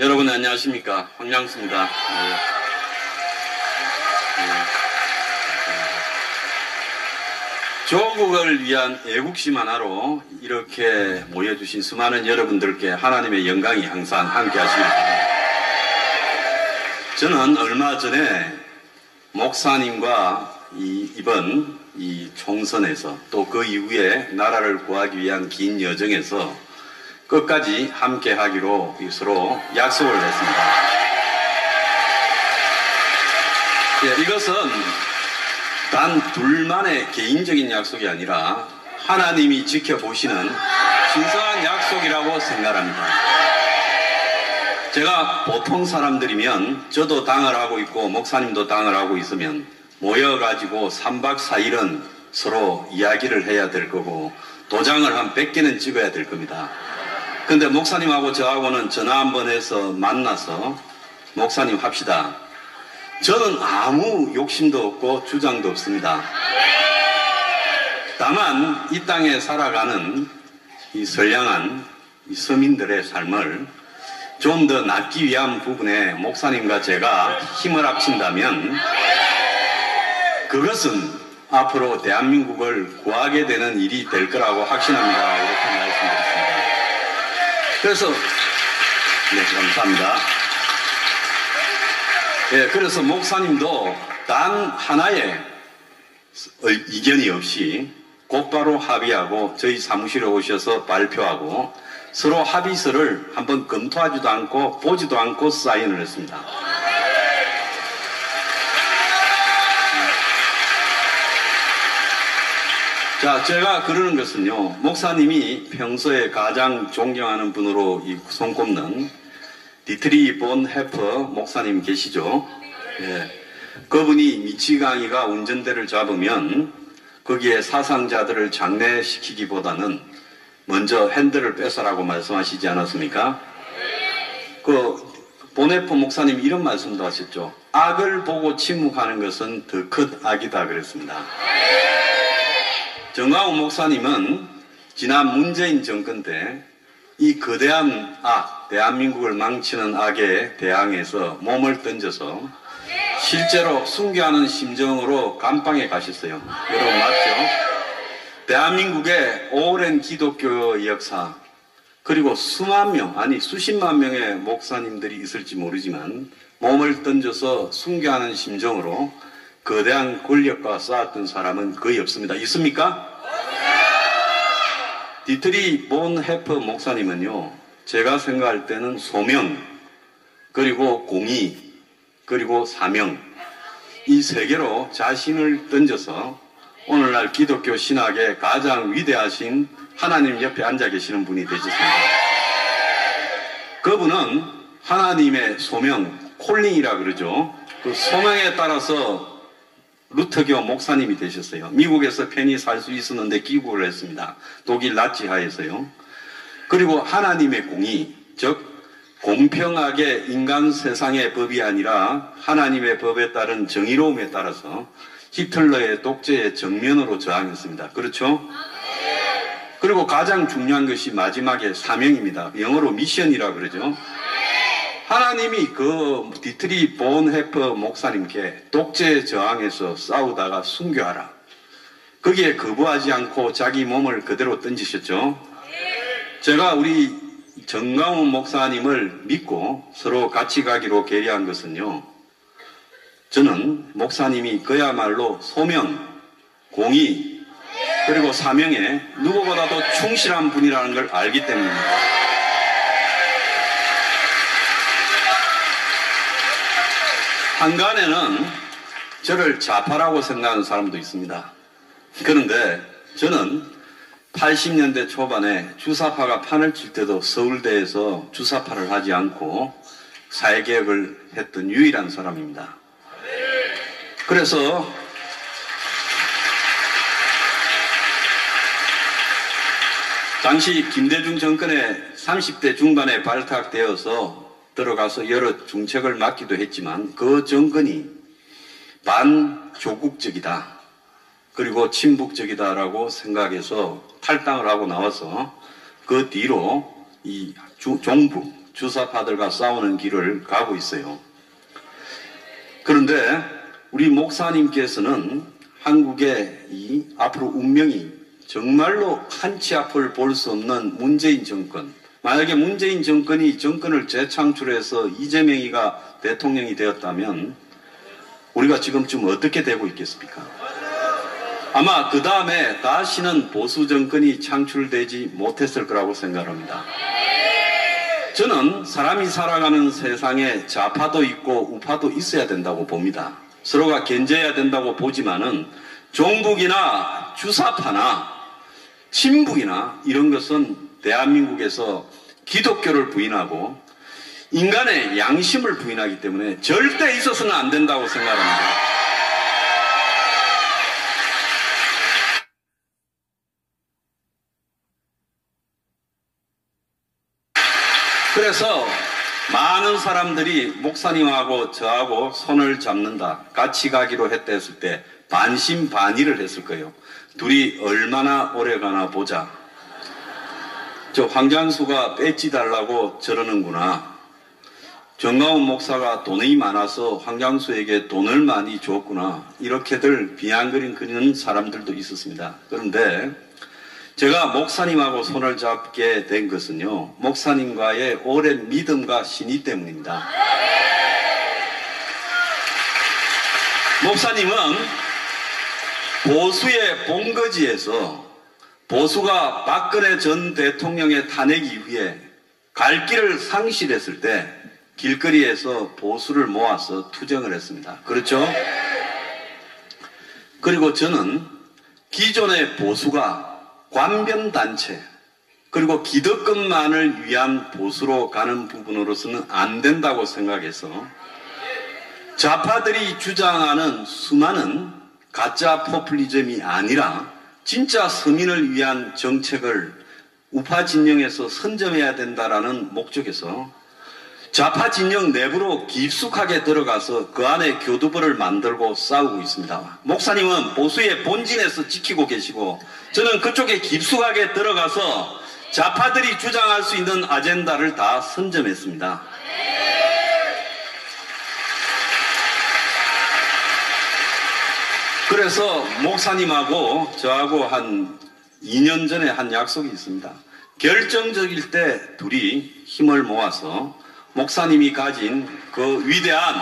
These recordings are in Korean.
여러분 안녕하십니까? 황량수입니다. 조국을 위한 애국심 하나로 이렇게 모여주신 수많은 여러분들께 하나님의 영광이 항상 함께 하시길 바랍니다. 저는 얼마 전에 목사님과 이번 총선에서 또 그 이후에 나라를 구하기 위한 긴 여정에서 끝까지 함께 하기로 서로 약속을 했습니다. 이것은 단 둘만의 개인적인 약속이 아니라 하나님이 지켜보시는 신성한 약속이라고 생각합니다. 제가 보통 사람들이면 저도 당을 하고 있고 목사님도 당을 하고 있으면 모여가지고 3박 4일은 서로 이야기를 해야 될 거고 도장을 한 100개는 찍어야 될 겁니다. 근데 목사님하고 저하고는 전화 한번 해서 만나서 목사님 합시다. 저는 아무 욕심도 없고 주장도 없습니다. 다만 이 땅에 살아가는 이 선량한 이 서민들의 삶을 좀 더 낫기 위한 부분에 목사님과 제가 힘을 합친다면 그것은 앞으로 대한민국을 구하게 되는 일이 될 거라고 확신합니다. 이렇게 말씀드렸습니다. 그래서 네, 감사합니다. 그래서 목사님도 단 하나의 이견이 없이 곧바로 합의하고 저희 사무실에 오셔서 발표하고 서로 합의서를 한번 검토하지도 않고 보지도 않고 사인을 했습니다. 자, 제가 그러는 것은요, 목사님이 평소에 가장 존경하는 분으로 손꼽는 디트리 본 해퍼 목사님 계시죠? 그분이 미치광이가 운전대를 잡으면 거기에 사상자들을 장례시키기보다는 먼저 핸들을 뺏어라고 말씀하시지 않았습니까? 본 해퍼 목사님 이런 말씀도 하셨죠. 악을 보고 침묵하는 것은 더 큰 악이다 그랬습니다. 정광훈 목사님은 지난 문재인 정권 때 이 거대한 악, 대한민국을 망치는 악에 대항해서 몸을 던져서 실제로 순교하는 심정으로 감방에 가셨어요. 여러분 맞죠? 대한민국의 오랜 기독교 역사 그리고 수만 명, 아니 수십만 명의 목사님들이 있을지 모르지만 몸을 던져서 순교하는 심정으로 거대한 권력과 싸웠던 사람은 거의 없습니다. 있습니까? 디트리 본 해퍼 목사님은요, 제가 생각할 때는 소명, 그리고 공의, 그리고 사명, 이 세 개로 자신을 던져서 오늘날 기독교 신학의 가장 위대하신 하나님 옆에 앉아 계시는 분이 되셨습니다. 그분은 하나님의 소명, 콜링이라 그러죠. 그 소명에 따라서 루터교 목사님이 되셨어요. 미국에서 편히 살 수 있었는데 귀국을 했습니다. 독일 나치하에서요. 그리고 하나님의 공의, 즉 공평하게 인간 세상의 법이 아니라 하나님의 법에 따른 정의로움에 따라서 히틀러의 독재의 정면으로 저항했습니다. 그렇죠? 그리고 가장 중요한 것이 마지막에 사명입니다. 영어로 미션이라 그러죠. 하나님이 그 디트리 본 해퍼 목사님께 독재에 저항해서 싸우다가 순교하라. 거기에 거부하지 않고 자기 몸을 그대로 던지셨죠. 제가 우리 정광훈 목사님을 믿고 서로 같이 가기로 결의한 것은요, 저는 목사님이 그야말로 소명, 공의, 그리고 사명에 누구보다도 충실한 분이라는 걸 알기 때문입니다. 한간에는 저를 좌파라고 생각하는 사람도 있습니다. 그런데 저는 80년대 초반에 주사파가 판을 칠 때도 서울대에서 주사파를 하지 않고 사회개혁을 했던 유일한 사람입니다. 그래서 당시 김대중 정권에 30대 중반에 발탁되어서 들어가서 여러 중책을 맡기도 했지만 그 정권이 반조국적이다. 그리고 친북적이다라고 생각해서 탈당을 하고 나와서 그 뒤로 이 종북, 주사파들과 싸우는 길을 가고 있어요. 그런데 우리 목사님께서는 한국의 이 앞으로 운명이 정말로 한치 앞을 볼 수 없는 문재인 정권, 만약에 문재인 정권이 정권을 재창출해서 이재명이가 대통령이 되었다면 우리가 지금쯤 어떻게 되고 있겠습니까? 아마 그 다음에 다시는 보수 정권이 창출되지 못했을 거라고 생각합니다. 저는 사람이 살아가는 세상에 좌파도 있고 우파도 있어야 된다고 봅니다. 서로가 견제해야 된다고 보지만은 종북이나 주사파나 친북이나 이런 것은 대한민국에서 기독교를 부인하고 인간의 양심을 부인하기 때문에 절대 있어서는 안 된다고 생각합니다. 그래서 많은 사람들이 목사님하고 저하고 손을 잡는다, 같이 가기로 했다 했을 때 반신반의를 했을 거예요. 둘이 얼마나 오래 가나 보자. 저 황장수가 배지 달라고 저러는구나. 정가훈 목사가 돈이 많아서 황장수에게 돈을 많이 줬구나. 이렇게들 비아냥거리는 사람들도 있었습니다. 그런데 제가 목사님하고 손을 잡게 된 것은요, 목사님과의 오랜 믿음과 신의 때문입니다. 목사님은 보수의 본거지에서 보수가 박근혜 전 대통령의 탄핵 이후에 갈 길을 상실했을 때 길거리에서 보수를 모아서 투쟁을 했습니다. 그렇죠? 그리고 저는 기존의 보수가 관변단체 그리고 기득권만을 위한 보수로 가는 부분으로서는 안 된다고 생각해서 좌파들이 주장하는 수많은 가짜 포퓰리즘이 아니라 진짜 서민을 위한 정책을 우파 진영에서 선점해야 된다라는 목적에서 좌파 진영 내부로 깊숙하게 들어가서 그 안에 교두보를 만들고 싸우고 있습니다. 목사님은 보수의 본진에서 지키고 계시고 저는 그쪽에 깊숙하게 들어가서 좌파들이 주장할 수 있는 아젠다를 다 선점했습니다. 그래서 목사님하고 저하고 한 2년 전에 한 약속이 있습니다. 결정적일 때 둘이 힘을 모아서 목사님이 가진 그 위대한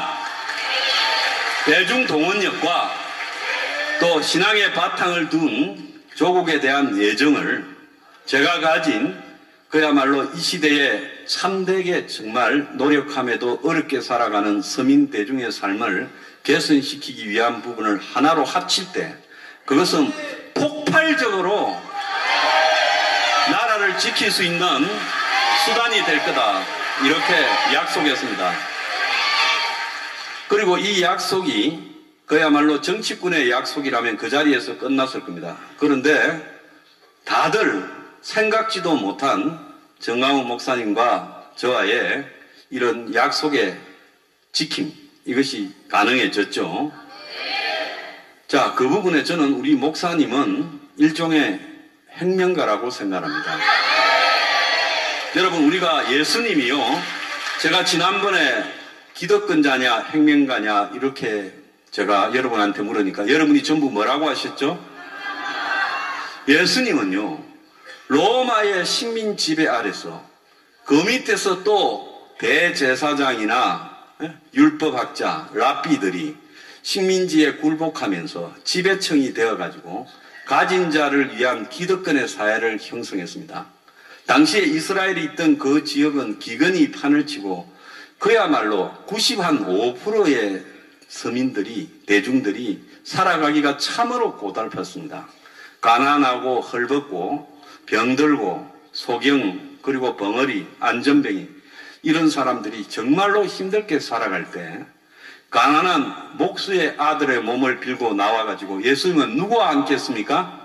대중동원력과 또 신앙의 바탕을 둔 조국에 대한 애정을 제가 가진 그야말로 이 시대에 참되게 정말 노력함에도 어렵게 살아가는 서민 대중의 삶을 개선시키기 위한 부분을 하나로 합칠 때 그것은 폭발적으로 나라를 지킬 수 있는 수단이 될 거다. 이렇게 약속했습니다. 그리고 이 약속이 그야말로 정치꾼의 약속이라면 그 자리에서 끝났을 겁니다. 그런데 다들 생각지도 못한 정강훈 목사님과 저와의 이런 약속의 지킴, 이것이 가능해졌죠. 자, 그 부분에 저는 우리 목사님은 일종의 혁명가라고 생각합니다. 여러분, 우리가 예수님이요, 제가 지난번에 기득권자냐 혁명가냐 이렇게 제가 여러분한테 물으니까 여러분이 전부 뭐라고 하셨죠? 예수님은요, 로마의 식민 지배 아래서 그 밑에서 또 대제사장이나 율법학자, 랍비들이 식민지에 굴복하면서 지배층이 되어가지고 가진 자를 위한 기득권의 사회를 형성했습니다. 당시에 이스라엘이 있던 그 지역은 기근이 판을 치고 그야말로 95%의 서민들이, 대중들이 살아가기가 참으로 고달팠습니다. 가난하고 헐벗고 병들고 소경 그리고 벙어리, 안전병이 이런 사람들이 정말로 힘들게 살아갈 때 가난한 목수의 아들의 몸을 빌고 나와가지고 예수님은 누구와 함께 했습니까?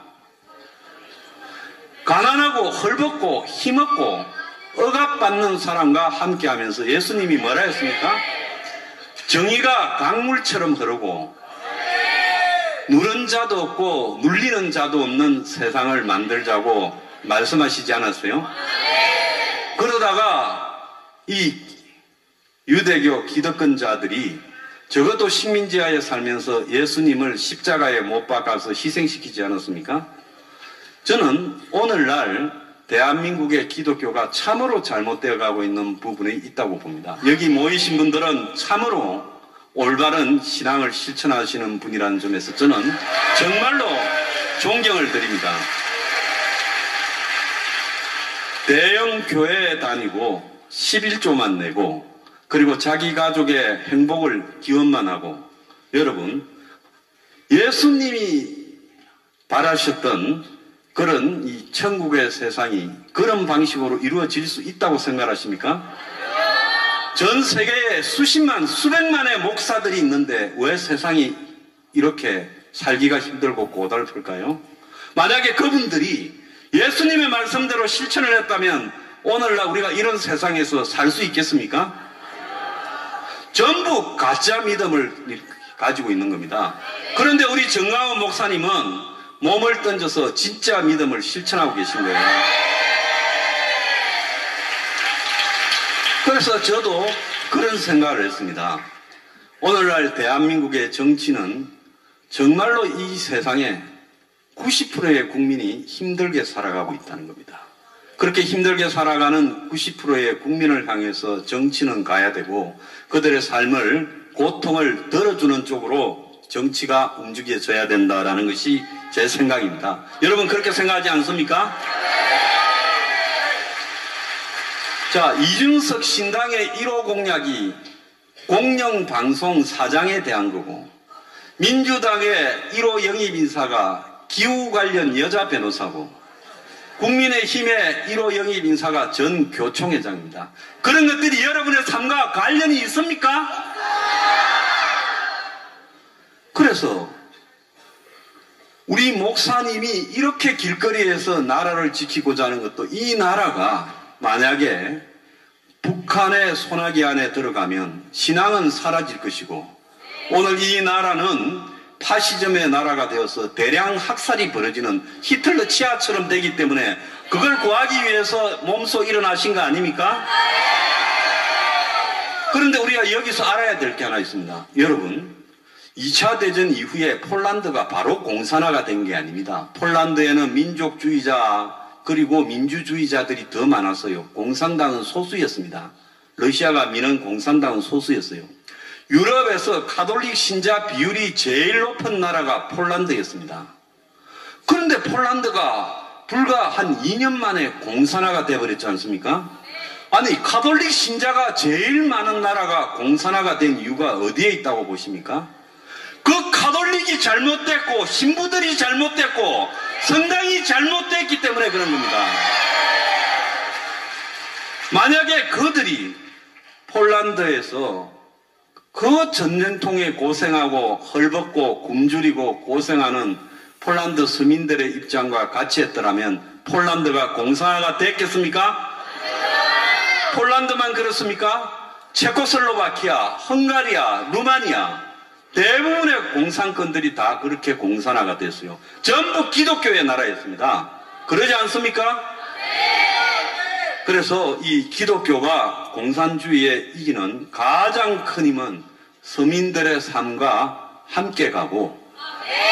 가난하고 헐벗고 힘없고 억압받는 사람과 함께 하면서 예수님이 뭐라 했습니까? 정의가 강물처럼 흐르고 누른 자도 없고 눌리는 자도 없는 세상을 만들자고 말씀하시지 않았어요? 그러다가 이 유대교 기득권자들이 적어도 식민지하에 살면서 예수님을 십자가에 못 박아서 희생시키지 않았습니까? 저는 오늘날 대한민국의 기독교가 참으로 잘못되어 가고 있는 부분이 있다고 봅니다. 여기 모이신 분들은 참으로 올바른 신앙을 실천하시는 분이라는 점에서 저는 정말로 존경을 드립니다. 대형 교회에 다니고 11조만 내고 그리고 자기 가족의 행복을 기원만 하고, 여러분, 예수님이 바라셨던 그런 이 천국의 세상이 그런 방식으로 이루어질 수 있다고 생각하십니까? 전 세계에 수십만, 수백만의 목사들이 있는데 왜 세상이 이렇게 살기가 힘들고 고달플까요? 만약에 그분들이 예수님의 말씀대로 실천을 했다면 오늘날 우리가 이런 세상에서 살 수 있겠습니까? 전부 가짜 믿음을 가지고 있는 겁니다. 그런데 우리 정강훈 목사님은 몸을 던져서 진짜 믿음을 실천하고 계신 거예요. 그래서 저도 그런 생각을 했습니다. 오늘날 대한민국의 정치는 정말로 이 세상에 90%의 국민이 힘들게 살아가고 있다는 겁니다. 그렇게 힘들게 살아가는 90%의 국민을 향해서 정치는 가야 되고 그들의 삶을, 고통을 덜어주는 쪽으로 정치가 움직여져야 된다는 것이 제 생각입니다. 여러분 그렇게 생각하지 않습니까? 자, 이준석 신당의 1호 공약이 공영방송 사장에 대한 거고, 민주당의 1호 영입인사가 기후 관련 여자 변호사고, 국민의힘의 1호 영입인사가 전 교총회장입니다. 그런 것들이 여러분의 삶과 관련이 있습니까? 그래서 우리 목사님이 이렇게 길거리에서 나라를 지키고자 하는 것도, 이 나라가 만약에 북한의 소나기 안에 들어가면 신앙은 사라질 것이고, 오늘 이 나라는 파시즘의 나라가 되어서 대량 학살이 벌어지는 히틀러 치하처럼 되기 때문에 그걸 구하기 위해서 몸소 일어나신 거 아닙니까? 그런데 우리가 여기서 알아야 될 게 하나 있습니다. 여러분, 2차 대전 이후에 폴란드가 바로 공산화가 된 게 아닙니다. 폴란드에는 민족주의자 그리고 민주주의자들이 더 많았어요. 공산당은 소수였습니다. 러시아가 미는 공산당은 소수였어요. 유럽에서 가톨릭 신자 비율이 제일 높은 나라가 폴란드였습니다. 그런데 폴란드가 불과 한 2년 만에 공산화가 되어버렸지 않습니까? 아니, 가톨릭 신자가 제일 많은 나라가 공산화가 된 이유가 어디에 있다고 보십니까? 그 가톨릭이 잘못됐고 신부들이 잘못됐고 성당이 잘못됐기 때문에 그런 겁니다. 만약에 그들이 폴란드에서 그 전쟁통에 고생하고 헐벗고 굶주리고 고생하는 폴란드 서민들의 입장과 같이 했더라면 폴란드가 공산화가 됐겠습니까? 폴란드만 그렇습니까? 체코슬로바키아, 헝가리아, 루마니아 대부분의 공산권들이 다 그렇게 공산화가 됐어요. 전부 기독교의 나라였습니다. 그러지 않습니까? 그래서 이 기독교가 공산주의에 이기는 가장 큰 힘은 서민들의 삶과 함께 가고,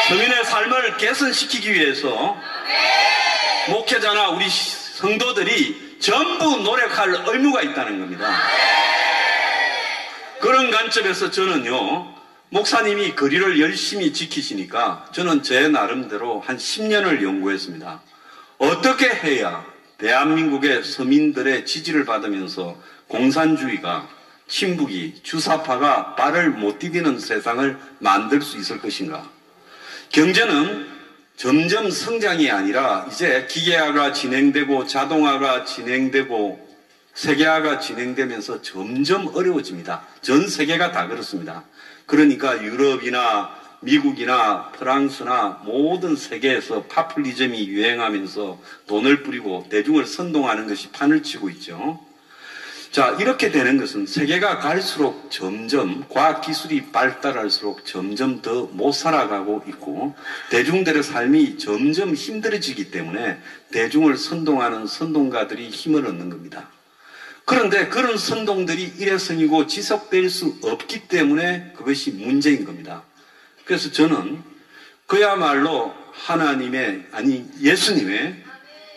서민의 삶을 개선시키기 위해서 목회자나 우리 성도들이 전부 노력할 의무가 있다는 겁니다. 그런 관점에서 저는요, 목사님이 거리를 열심히 지키시니까 저는 제 나름대로 한 10년을 연구했습니다. 어떻게 해야 대한민국의 서민들의 지지를 받으면서 공산주의가, 친북이, 주사파가 발을 못 디디는 세상을 만들 수 있을 것인가? 경제는 점점 성장이 아니라 이제 기계화가 진행되고 자동화가 진행되고 세계화가 진행되면서 점점 어려워집니다. 전 세계가 다 그렇습니다. 그러니까 유럽이나 미국이나 프랑스나 모든 세계에서 파퓰리즘이 유행하면서 돈을 뿌리고 대중을 선동하는 것이 판을 치고 있죠. 자, 이렇게 되는 것은 세계가 갈수록 점점 과학기술이 발달할수록 점점 더 못 살아가고 있고 대중들의 삶이 점점 힘들어지기 때문에 대중을 선동하는 선동가들이 힘을 얻는 겁니다. 그런데 그런 선동들이 일회성이고 지속될 수 없기 때문에 그것이 문제인 겁니다. 그래서 저는 그야말로 하나님의, 아니 예수님의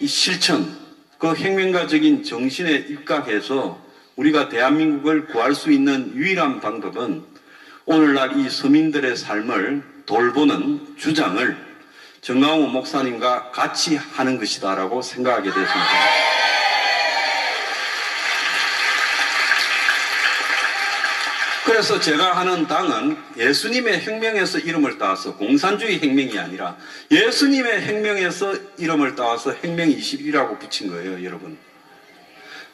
이 실천, 그 혁명가적인 정신에 입각해서 우리가 대한민국을 구할 수 있는 유일한 방법은 오늘날 이 서민들의 삶을 돌보는 주장을 정강훈 목사님과 같이 하는 것이다라고 생각하게 됐습니다. 그래서 제가 하는 당은 예수님의 혁명에서 이름을 따서 공산주의 혁명이 아니라 예수님의 혁명에서 이름을 따서 혁명 21이라고 붙인 거예요, 여러분.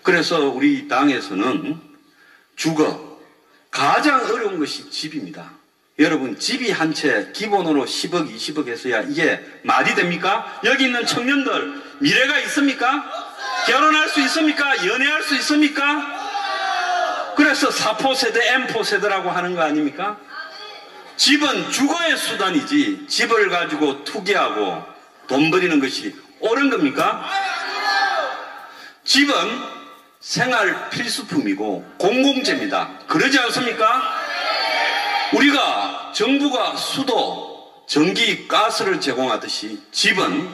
그래서 우리 당에서는 주거, 가장 어려운 것이 집입니다. 여러분, 집이 한 채 기본으로 10억, 20억 했어야 이게 말이 됩니까? 여기 있는 청년들 미래가 있습니까? 결혼할 수 있습니까? 연애할 수 있습니까? 그래서 4포 세대, M포 세대라고 하는 거 아닙니까? 집은 주거의 수단이지 집을 가지고 투기하고 돈 버리는 것이 옳은 겁니까? 집은 생활 필수품이고 공공재입니다. 그러지 않습니까? 우리가 정부가 수도, 전기, 가스를 제공하듯이 집은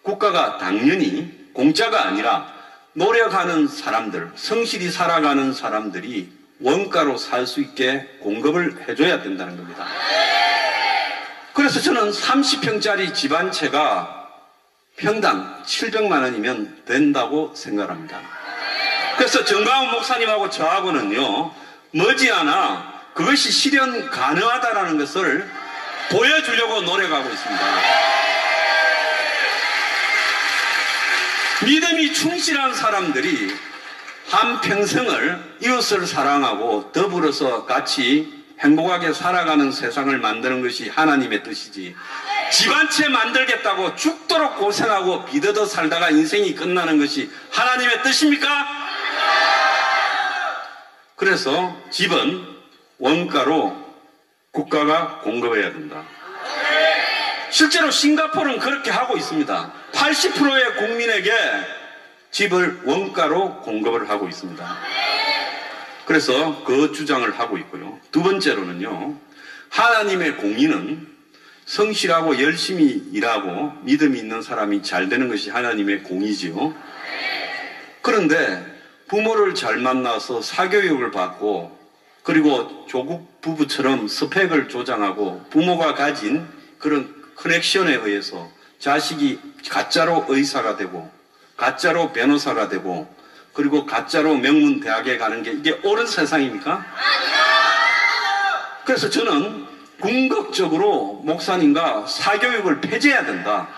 국가가 당연히 공짜가 아니라 노력하는 사람들, 성실히 살아가는 사람들이 원가로 살 수 있게 공급을 해줘야 된다는 겁니다. 그래서 저는 30평짜리 집 한 채가 평당 700만 원이면 된다고 생각합니다. 그래서 정강훈 목사님하고 저하고는요, 머지않아 그것이 실현 가능하다는 것을 보여주려고 노력하고 있습니다. 믿음이 충실한 사람들이 한평생을 이웃을 사랑하고 더불어서 같이 행복하게 살아가는 세상을 만드는 것이 하나님의 뜻이지, 집 한 채 만들겠다고 죽도록 고생하고 비더더 살다가 인생이 끝나는 것이 하나님의 뜻입니까? 그래서 집은 원가로 국가가 공급해야 된다. 실제로 싱가포르는 그렇게 하고 있습니다. 80%의 국민에게 집을 원가로 공급을 하고 있습니다. 그래서 그 주장을 하고 있고요. 두 번째로는요, 하나님의 공의는 성실하고 열심히 일하고 믿음이 있는 사람이 잘 되는 것이 하나님의 공의지요. 그런데 부모를 잘 만나서 사교육을 받고 그리고 조국 부부처럼 스펙을 조장하고 부모가 가진 그런 커넥션에 의해서 자식이 가짜로 의사가 되고 가짜로 변호사가 되고 그리고 가짜로 명문 대학에 가는 게 이게 옳은 세상입니까? 그래서 저는 궁극적으로 목사님과 사교육을 폐지해야 된다.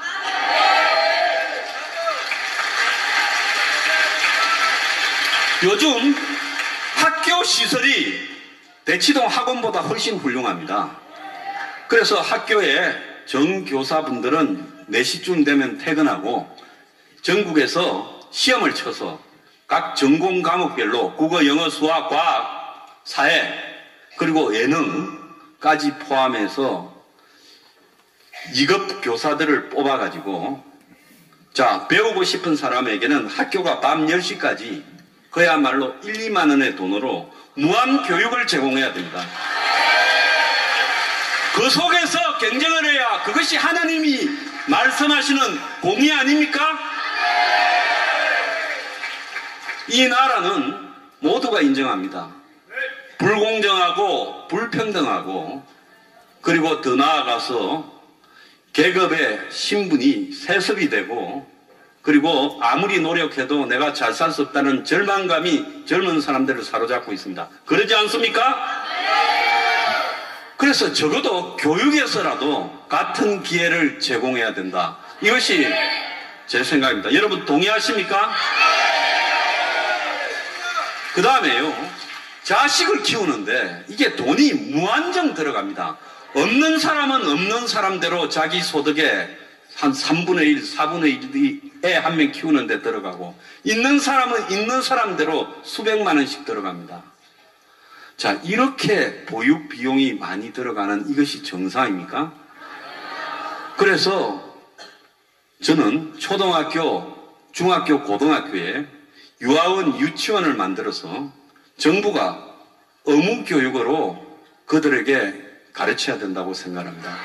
요즘 학교 시설이 대치동 학원보다 훨씬 훌륭합니다. 그래서 학교에 정교사분들은 4시쯤 되면 퇴근하고 전국에서 시험을 쳐서 각 전공 과목별로 국어, 영어, 수학, 과학, 사회 그리고 예능까지 포함해서 2급 교사들을 뽑아가지고 자, 배우고 싶은 사람에게는 학교가 밤 10시까지 그야말로 1, 2만 원의 돈으로 무한 교육을 제공해야 됩니다. 그 속에서 경쟁을 해야 그것이 하나님이 말씀하시는 공의 아닙니까? 이 나라는 모두가 인정합니다. 불공정하고 불평등하고 그리고 더 나아가서 계급의 신분이 세습이 되고 그리고 아무리 노력해도 내가 잘 살 수 없다는 절망감이 젊은 사람들을 사로잡고 있습니다. 그러지 않습니까? 그래서 적어도 교육에서라도 같은 기회를 제공해야 된다. 이것이 제 생각입니다. 여러분 동의하십니까? 그 다음에요, 자식을 키우는데 이게 돈이 무한정 들어갑니다. 없는 사람은 없는 사람대로 자기 소득의 한 3분의 1, 4분의 1이 애 한 명 키우는 데 들어가고 있는 사람은 있는 사람대로 수백만 원씩 들어갑니다. 자, 이렇게 보육 비용이 많이 들어가는 이것이 정상입니까? 그래서 저는 초등학교, 중학교, 고등학교에 유아원, 유치원을 만들어서 정부가 의무 교육으로 그들에게 가르쳐야 된다고 생각합니다.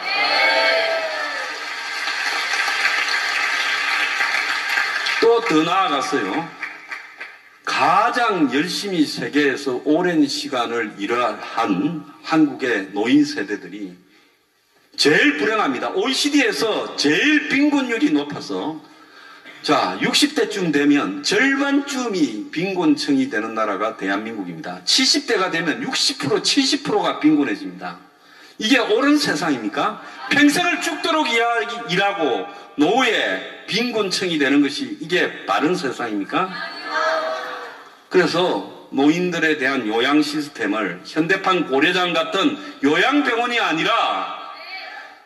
또 더 나아갔어요. 가장 열심히 세계에서 오랜 시간을 일을 한 한국의 노인 세대들이 제일 불행합니다. OECD에서 제일 빈곤율이 높아서, 자, 60대쯤 되면 절반쯤이 빈곤층이 되는 나라가 대한민국입니다. 70대가 되면 60%, 70%가 빈곤해집니다. 이게 옳은 세상입니까? 평생을 죽도록 일하고 노후에 빈곤층이 되는 것이 이게 바른 세상입니까? 그래서 노인들에 대한 요양 시스템을 현대판 고려장 같은 요양병원이 아니라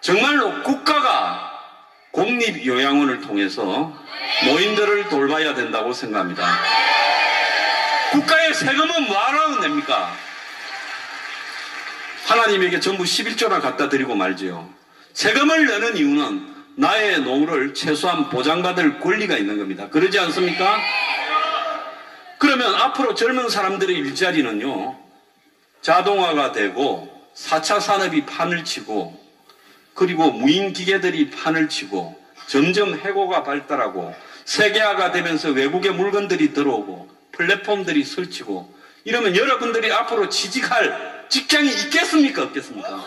정말로 국가가 공립요양원을 통해서 노인들을 돌봐야 된다고 생각합니다. 국가의 세금은 뭐하라고 냅니까? 하나님에게 전부 11조나 갖다 드리고 말지요. 세금을 내는 이유는 나의 노후를 최소한 보장받을 권리가 있는 겁니다. 그러지 않습니까? 그러면 앞으로 젊은 사람들의 일자리는요, 자동화가 되고 4차 산업이 판을 치고, 그리고 무인기계들이 판을 치고, 점점 해고가 발달하고 세계화가 되면서 외국의 물건들이 들어오고 플랫폼들이 설치고, 이러면 여러분들이 앞으로 취직할 직장이 있겠습니까? 없겠습니까?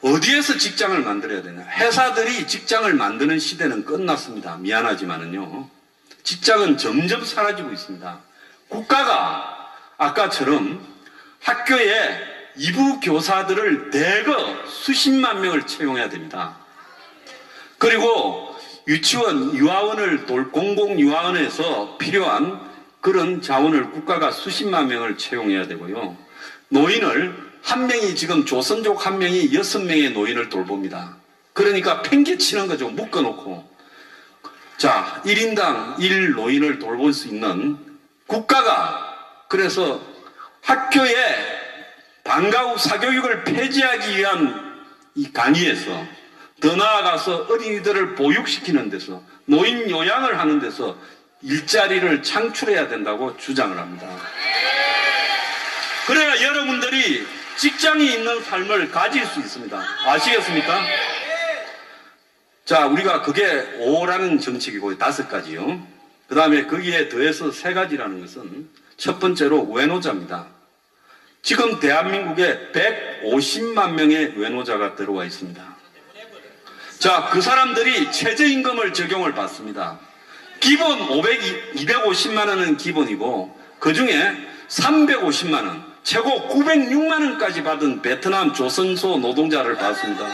어디에서 직장을 만들어야 되냐? 회사들이 직장을 만드는 시대는 끝났습니다. 미안하지만은요, 직장은 점점 사라지고 있습니다. 국가가 아까처럼 학교에 이부 교사들을 대거 수십만 명을 채용해야 됩니다. 그리고 유치원, 유아원을 공공유아원에서 필요한 그런 자원을 국가가 수십만 명을 채용해야 되고요. 노인을 한 명이, 지금 조선족 한 명이 6명의 노인을 돌봅니다. 그러니까 팽개치는 거죠. 묶어놓고. 자, 1인당 1 노인을 돌볼 수 있는 국가가, 그래서 학교에 방과 후 사교육을 폐지하기 위한 이 강의에서, 더 나아가서 어린이들을 보육시키는 데서, 노인 요양을 하는 데서 일자리를 창출해야 된다고 주장을 합니다. 그래야 여러분들이 직장이 있는 삶을 가질 수 있습니다. 아시겠습니까? 자, 우리가 그게 5라는 정책이고 5가지요. 그 다음에 거기에 더해서 3가지라는 것은, 첫 번째로 외노자입니다. 지금 대한민국에 150만 명의 외노자가 들어와 있습니다. 자, 그 사람들이 최저임금을 적용을 받습니다. 기본 250만 원은 기본이고, 그 중에 350만 원, 최고 906만 원까지 받은 베트남 조선소 노동자를 받습니다.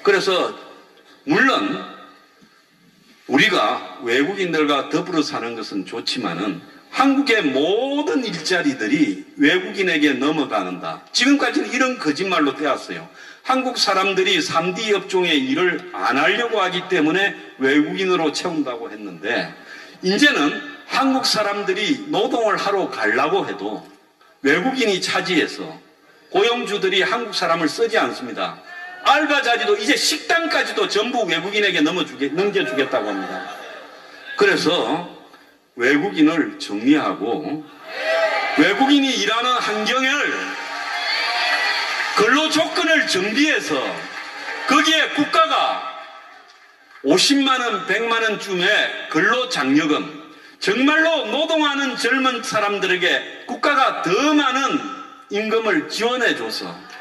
그래서 물론 우리가 외국인들과 더불어 사는 것은 좋지만은 한국의 모든 일자리들이 외국인에게 넘어가는다. 지금까지는 이런 거짓말로 되었어요. 한국 사람들이 3D 업종의 일을 안 하려고 하기 때문에 외국인으로 채운다고 했는데, 이제는 한국 사람들이 노동을 하러 가려고 해도 외국인이 차지해서 고용주들이 한국 사람을 쓰지 않습니다. 알바 자리도 이제 식당까지도 전부 외국인에게 넘겨주겠다고 합니다. 그래서 외국인을 정리하고 외국인이 일하는 환경을, 근로 조건을 정비해서 거기에 국가가 50만 원, 100만 원쯤의 근로장려금, 정말로 노동하는 젊은 사람들에게 국가가 더 많은 임금을 지원해줘서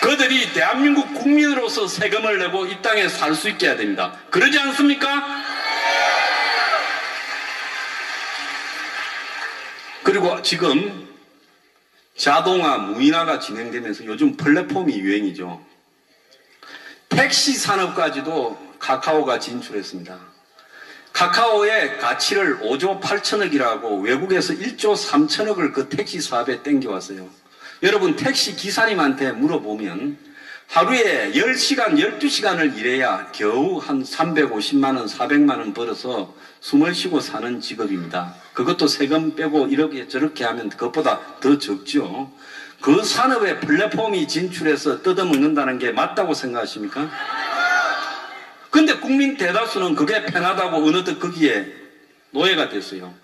그들이 대한민국 국민으로서 세금을 내고 이 땅에 살 수 있게 해야 됩니다. 그러지 않습니까? 그리고 지금 자동화, 무인화가 진행되면서 요즘 플랫폼이 유행이죠. 택시 산업까지도 카카오가 진출했습니다. 카카오의 가치를 5조 8천억이라고 외국에서 1조 3천억을 그 택시 사업에 땡겨왔어요. 여러분, 택시 기사님한테 물어보면 하루에 10시간, 12시간을 일해야 겨우 한 350만 원, 400만 원 벌어서 숨을 쉬고 사는 직업입니다. 그것도 세금 빼고 이렇게 저렇게 하면 그것보다 더 적죠. 그 산업에 플랫폼이 진출해서 뜯어먹는다는 게 맞다고 생각하십니까? 근데 국민 대다수는 그게 편하다고 어느덧 거기에 노예가 됐어요.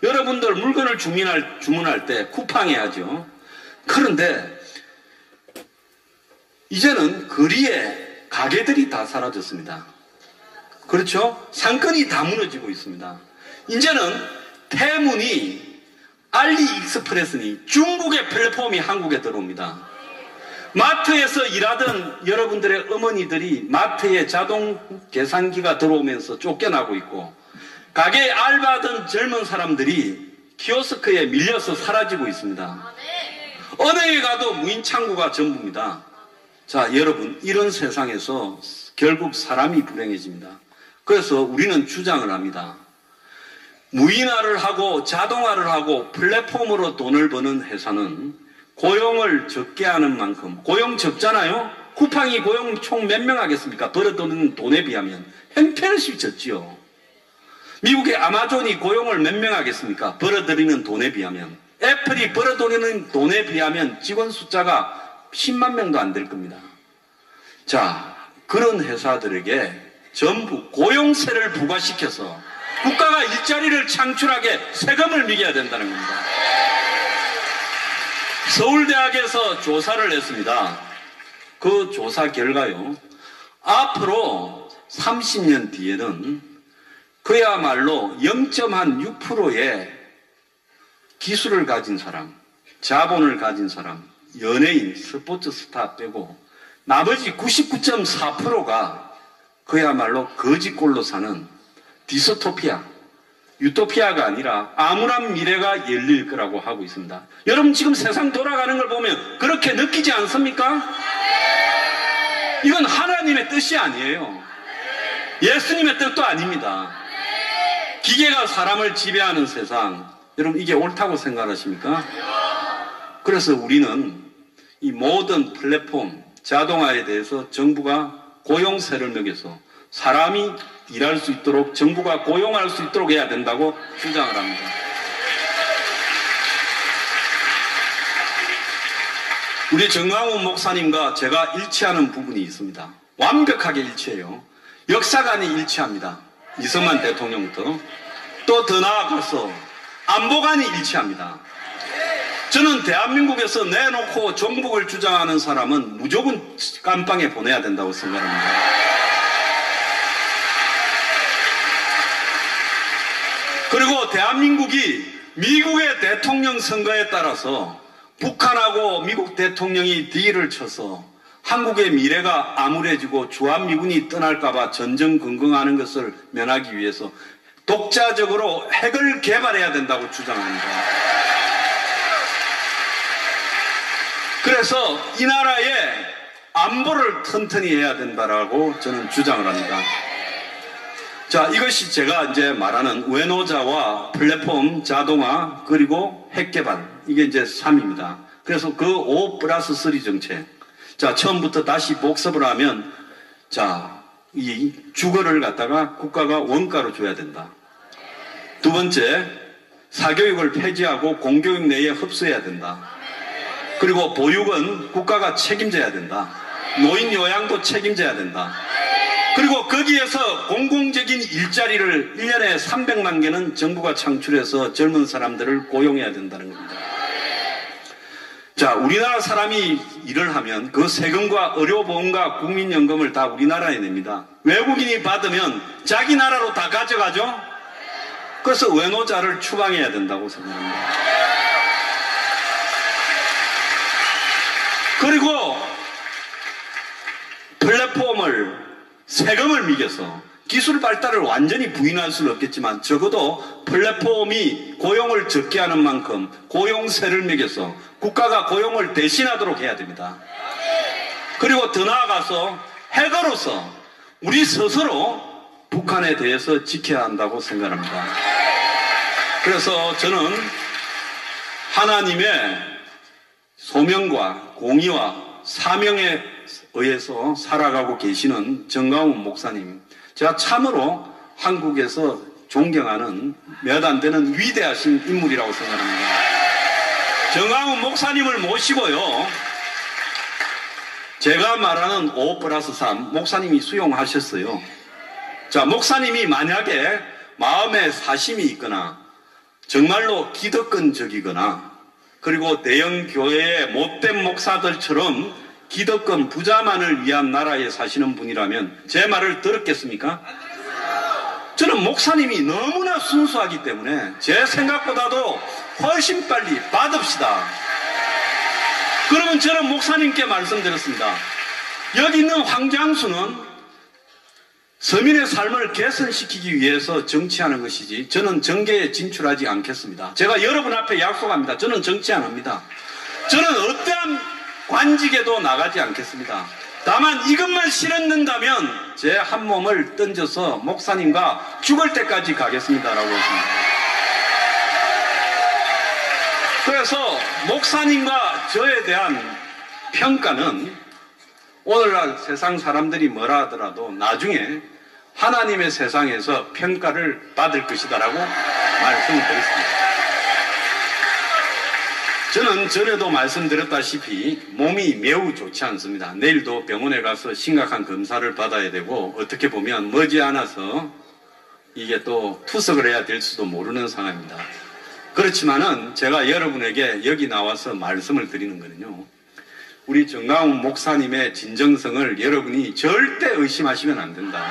여러분들 물건을 주문할 때 쿠팡해야죠. 그런데 이제는 거리에 가게들이 다 사라졌습니다. 그렇죠? 상권이 다 무너지고 있습니다. 이제는 태문이 알리익스프레스니 중국의 플랫폼이 한국에 들어옵니다. 마트에서 일하던 여러분들의 어머니들이 마트에 자동 계산기가 들어오면서 쫓겨나고 있고, 가게에 알바하던 젊은 사람들이 키오스크에 밀려서 사라지고 있습니다. 은행에 가도 무인 창구가 전부입니다. 자, 여러분, 이런 세상에서 결국 사람이 불행해집니다. 그래서 우리는 주장을 합니다. 무인화를 하고 자동화를 하고 플랫폼으로 돈을 버는 회사는 고용을 적게 하는 만큼, 고용 적잖아요? 쿠팡이 고용 총 몇 명 하겠습니까? 벌어들이는 돈에 비하면 형편없이 적지요. 미국의 아마존이 고용을 몇 명 하겠습니까? 벌어들이는 돈에 비하면. 애플이 벌어들이는 돈에 비하면 직원 숫자가 10만 명도 안 될 겁니다. 자, 그런 회사들에게 전부 고용세를 부과시켜서 국가가 일자리를 창출하게 세금을 매겨야 된다는 겁니다. 서울대학에서 조사를 했습니다. 그 조사 결과요, 앞으로 30년 뒤에는 그야말로 0.6%의 기술을 가진 사람, 자본을 가진 사람, 연예인, 스포츠 스타 빼고 나머지 99.4%가 그야말로 거지꼴로 사는 디스토피아, 유토피아가 아니라 암울한 미래가 열릴 거라고 하고 있습니다. 여러분 지금 세상 돌아가는 걸 보면 그렇게 느끼지 않습니까? 이건 하나님의 뜻이 아니에요. 예수님의 뜻도 아닙니다. 기계가 사람을 지배하는 세상, 여러분 이게 옳다고 생각하십니까? 그래서 우리는 이 모든 플랫폼, 자동화에 대해서 정부가 고용세를 매겨서 사람이 일할 수 있도록, 정부가 고용할 수 있도록 해야 된다고 주장을 합니다. 우리 정강훈 목사님과 제가 일치하는 부분이 있습니다. 완벽하게 일치해요. 역사관이 일치합니다. 이승만 대통령부터. 또 더 나아가서 안보관이 일치합니다. 저는 대한민국에서 내놓고 종북을 주장하는 사람은 무조건 깜빵에 보내야 된다고 생각합니다. 그리고 대한민국이 미국의 대통령 선거에 따라서 북한하고 미국 대통령이 딜을 쳐서 한국의 미래가 암울해지고 주한미군이 떠날까봐 전전긍긍하는 것을 면하기 위해서 독자적으로 핵을 개발해야 된다고 주장합니다. 그래서 이 나라의 안보를 튼튼히 해야 된다라고 저는 주장을 합니다. 자, 이것이 제가 이제 말하는 외노자와 플랫폼 자동화 그리고 핵 개발, 이게 이제 3입니다. 그래서 그 5+3 정책. 자, 처음부터 다시 복습을 하면, 자, 이 주거를 갖다가 국가가 원가로 줘야 된다. 두 번째, 사교육을 폐지하고 공교육 내에 흡수해야 된다. 그리고 보육은 국가가 책임져야 된다. 노인 요양도 책임져야 된다. 그리고 거기에서 공공적인 일자리를 1년에 300만 개는 정부가 창출해서 젊은 사람들을 고용해야 된다는 겁니다. 자, 우리나라 사람이 일을 하면 그 세금과 의료보험과 국민연금을 다 우리나라에 냅니다. 외국인이 받으면 자기 나라로 다 가져가죠? 그래서 외노자를 추방해야 된다고 생각합니다. 그리고 플랫폼을 세금을 매겨서 기술 발달을 완전히 부인할 수는 없겠지만 적어도 플랫폼이 고용을 적게 하는 만큼 고용세를 매겨서 국가가 고용을 대신하도록 해야 됩니다. 그리고 더 나아가서 핵으로서 우리 스스로 북한에 대해서 지켜야 한다고 생각합니다. 그래서 저는 하나님의 소명과 공의와 사명에 의해서 살아가고 계시는 정강훈 목사님, 제가 참으로 한국에서 존경하는 몇 안 되는 위대하신 인물이라고 생각합니다. 정강훈 목사님을 모시고요, 제가 말하는 5+3 목사님이 수용하셨어요. 자, 목사님이 만약에 마음에 사심이 있거나 정말로 기득권적이거나 그리고 대형 교회의 못된 목사들처럼 기득권 부자만을 위한 나라에 사시는 분이라면 제 말을 들었겠습니까? 저는 목사님이 너무나 순수하기 때문에 제 생각보다도 훨씬 빨리 받읍시다. 그러면 저는 목사님께 말씀드렸습니다. 여기 있는 황장수는 서민의 삶을 개선시키기 위해서 정치하는 것이지 저는 정계에 진출하지 않겠습니다. 제가 여러분 앞에 약속합니다. 저는 정치 안 합니다. 저는 어떠한 관직에도 나가지 않겠습니다. 다만 이것만 실현된다면 제 한 몸을 던져서 목사님과 죽을 때까지 가겠습니다라고 했습니다. 그래서 목사님과 저에 대한 평가는 오늘날 세상 사람들이 뭐라 하더라도 나중에 하나님의 세상에서 평가를 받을 것이다라고 말씀을 드렸습니다. 저는 전에도 말씀드렸다시피 몸이 매우 좋지 않습니다. 내일도 병원에 가서 심각한 검사를 받아야 되고 어떻게 보면 머지않아서 이게 또 투석을 해야 될 수도 모르는 상황입니다. 그렇지만은 제가 여러분에게 여기 나와서 말씀을 드리는 거는요. 우리 정강훈 목사님의 진정성을 여러분이 절대 의심하시면 안 된다.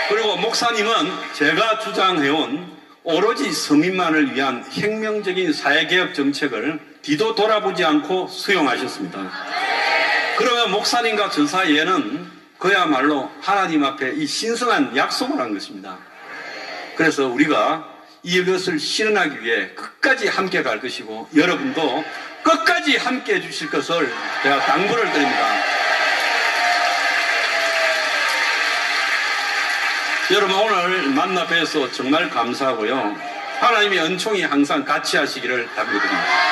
그리고 목사님은 제가 주장해온 오로지 서민만을 위한 혁명적인 사회개혁 정책을 뒤도 돌아보지 않고 수용하셨습니다. 그러면 목사님과 저 사이에는 그야말로 하나님 앞에 이 신성한 약속을 한 것입니다. 그래서 우리가 이것을 실현하기 위해 끝까지 함께 갈 것이고 여러분도 끝까지 함께 해주실 것을 제가 당부를 드립니다. 여러분 오늘 만나 뵈서 정말 감사하고요. 하나님의 은총이 항상 같이 하시기를 당부드립니다.